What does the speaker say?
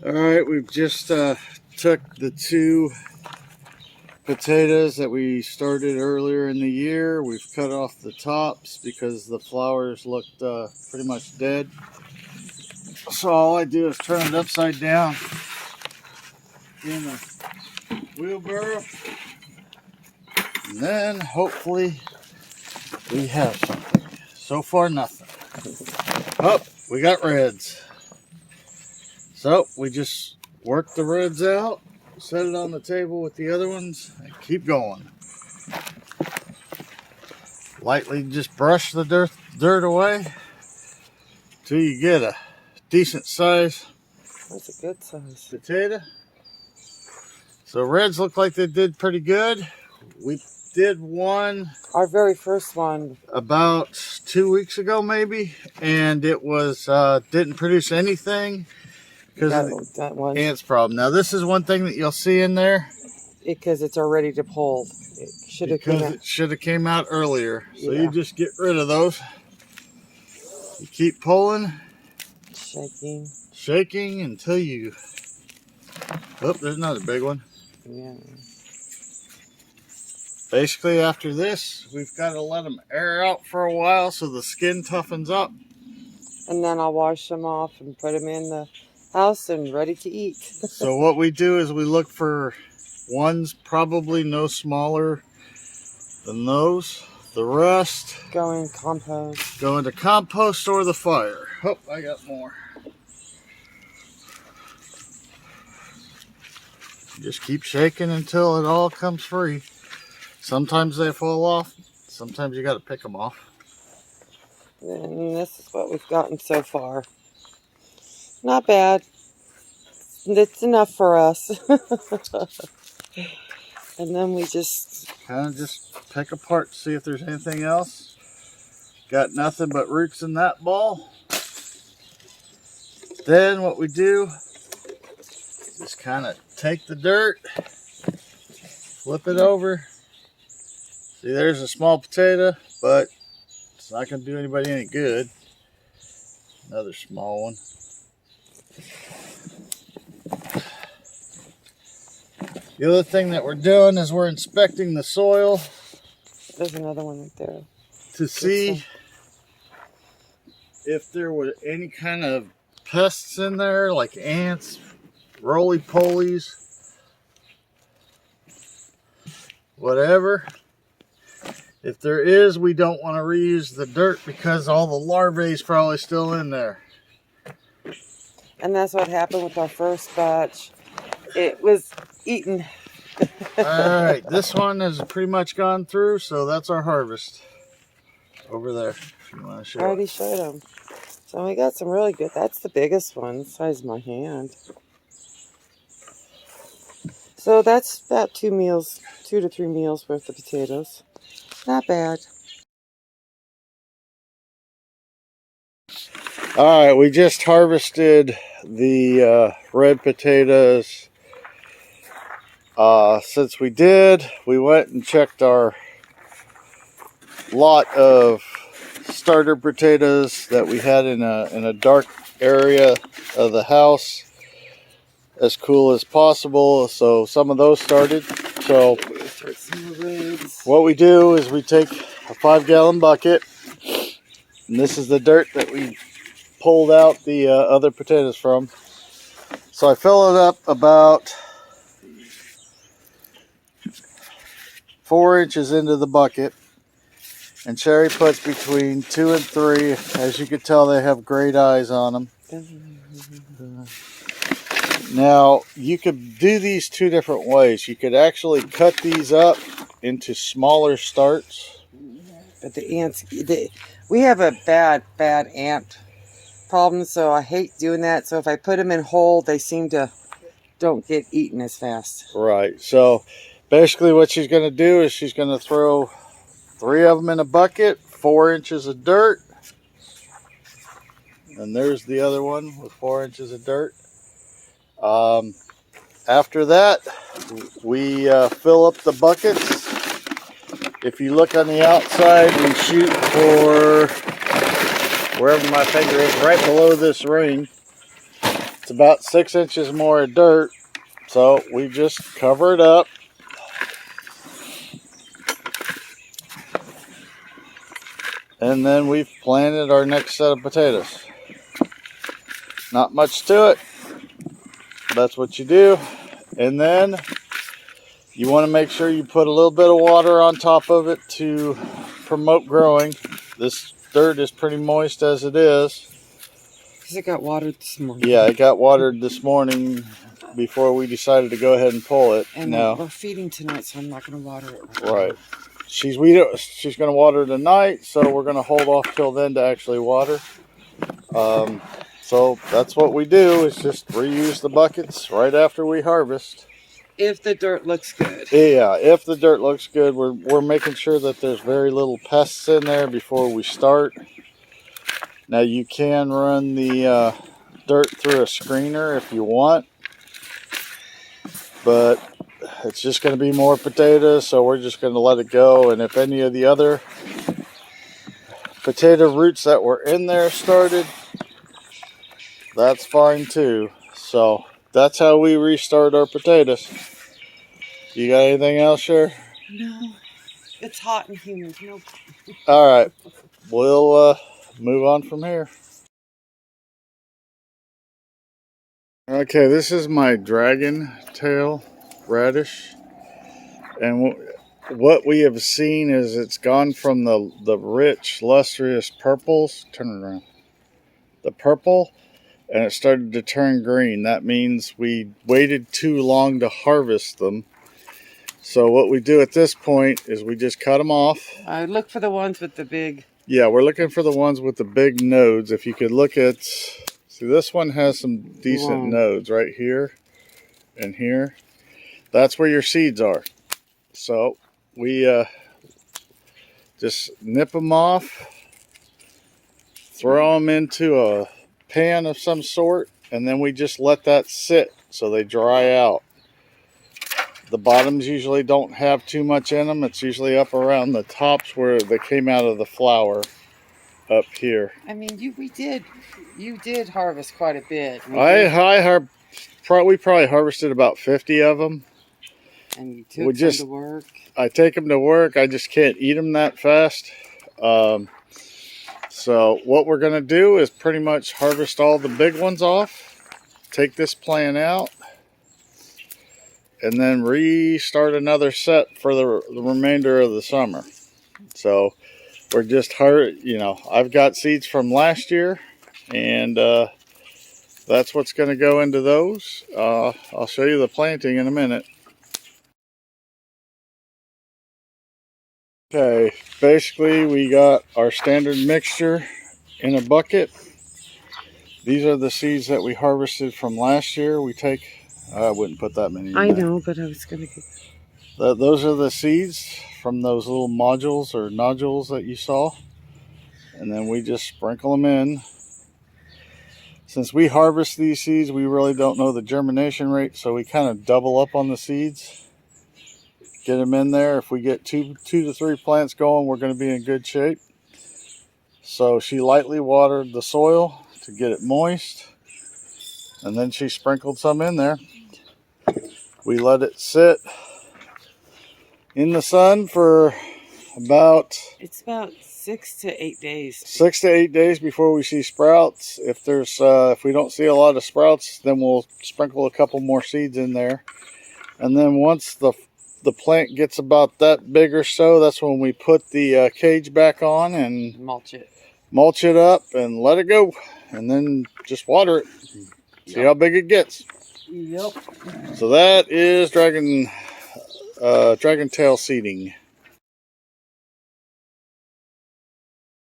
All right, we've just took the two potatoes that we started earlier in the year. We've cut off the tops because the flowers looked pretty much dead. So all I do is turn it upside down in a wheelbarrow, and then hopefully we have something. So far, nothing. Oh, we got reds. So we just work the reds out, set it on the table with the other ones, and keep going. Lightly just brush the dirt away till you get a decent size. That's a good size potato. So reds look like they did pretty good. We did one, our very first one, about 2 weeks ago maybe, and it was didn't produce anything because of that one, ants problem. Now this is one thing that you'll see in there because it's already depulled. It should have came out earlier. So yeah. you just get rid of those. You keep pulling, shaking until you. Oh, there's another big one. Yeah. Basically, after this, we've got to let them air out for a while so the skin toughens up. And then I'll wash them off and put them in the house and ready to eat. So what we do is we look for ones probably no smaller than those. The rest go in compost. Go into compost or the fire. Oh, I got more. Just keep shaking until it all comes free. Sometimes they fall off. Sometimes you got to pick them off. And this is what we've gotten so far. Not bad. It's enough for us. And then we just kind of just pick apart to see if there's anything else. Got nothing but roots in that ball. Then what we do is just kind of take the dirt, flip it over. See, there's a small potato, but it's not going to do anybody any good. Another small one. The other thing that we're doing is we're inspecting the soil. There's another one right there. To see if there were any kind of pests in there, like ants, roly-polies, whatever. If there is, we don't want to reuse the dirt because all the larvae is probably still in there. And that's what happened with our first batch. It was eaten. Alright, this one has pretty much gone through, so that's our harvest. Over there, if you want to show I already showed them. So we got some really good. That's the biggest one, the size of my hand. So that's about 2 to 3 meals worth of potatoes. Not bad. Alright, we just harvested the red potatoes. Since we did, we went and checked our lot of starter potatoes that we had in a dark area of the house, as cool as possible. So some of those started. So what we do is we take a 5-gallon bucket, and this is the dirt that we pulled out the other potatoes from. So I fill it up about 4 inches into the bucket, and Sherry puts between 2 and 3. As you can tell, they have great eyes on them. Now, you could do these 2 different ways. You could actually cut these up into smaller starts. But the ants, we have a bad ant problem, so I hate doing that. So if I put them in whole, they don't get eaten as fast. Right. So basically what she's going to do is she's going to throw 3 of them in a bucket, 4 inches of dirt. And there's the other one with 4 inches of dirt. After that, we fill up the buckets. If you look on the outside, we shoot for wherever my finger is, right below this ring. It's about 6 inches more of dirt. So we just cover it up. And then we've planted our next set of potatoes. Not much to it. That's what you do. And then you want to make sure you put a little bit of water on top of it to promote growing. This dirt is pretty moist as it is. Because it got watered this morning. Yeah, it got watered this morning before we decided to go ahead and pull it. And now we're feeding tonight, so I'm not going to water it. Right. She's going to water tonight, so we're going to hold off till then to actually water. So that's what we do, is just reuse the buckets right after we harvest. If the dirt looks good. Yeah, if the dirt looks good, we're making sure that there's very little pests in there before we start. Now you can run the dirt through a screener if you want, but it's just going to be more potatoes, so we're just going to let it go. And if any of the other potato roots that were in there started, that's fine too. So that's how we restart our potatoes. You got anything else, Cher? No. It's hot and humid. Nope. All right. We'll move on from here. Okay, this is my dragon tail radish. And what we have seen is it's gone from the rich, lustrous purples. Turn it around. The purple. And it started to turn green. That means we waited too long to harvest them. So what we do at this point is we just cut them off. I look for the ones with the big... Yeah, we're looking for the ones with the big nodes. If you could look at... See, this one has some decent nodes right here and here. That's where your seeds are. So we just nip them off. Throw them into a pan of some sort, and then we just let that sit so they dry out. The bottoms usually don't have too much in them. It's usually up around the tops where they came out of the flower up here. I mean, you did harvest quite a bit. We probably harvested about 50 of them. And you took them to work. I take them to work. I just can't eat them that fast. So what we're going to do is pretty much harvest all the big ones off, take this plant out, and then restart another set for the remainder of the summer. So we're just I've got seeds from last year, and that's what's going to go into those. I'll show you the planting in a minute. Okay, basically we got our standard mixture in a bucket. These are the seeds that we harvested from last year. I wouldn't put that many in I there. know, but I was going to get... Those are the seeds from those little modules or nodules that you saw. And then we just sprinkle them in. Since we harvest these seeds, we really don't know the germination rate, so we kind of double up on the seeds. Get them in there. If we get two to three plants going, we're going to be in good shape. So she lightly watered the soil to get it moist. And then she sprinkled some in there. We let it sit in the sun for about... It's about 6 to 8 days. 6 to 8 days before we see sprouts. If we don't see a lot of sprouts, then we'll sprinkle a couple more seeds in there. And then once the plant gets about that big or so, that's when we put the cage back on and mulch it up and let it go, and then just water it. See how big it gets. Yep. So that is dragon tail seeding.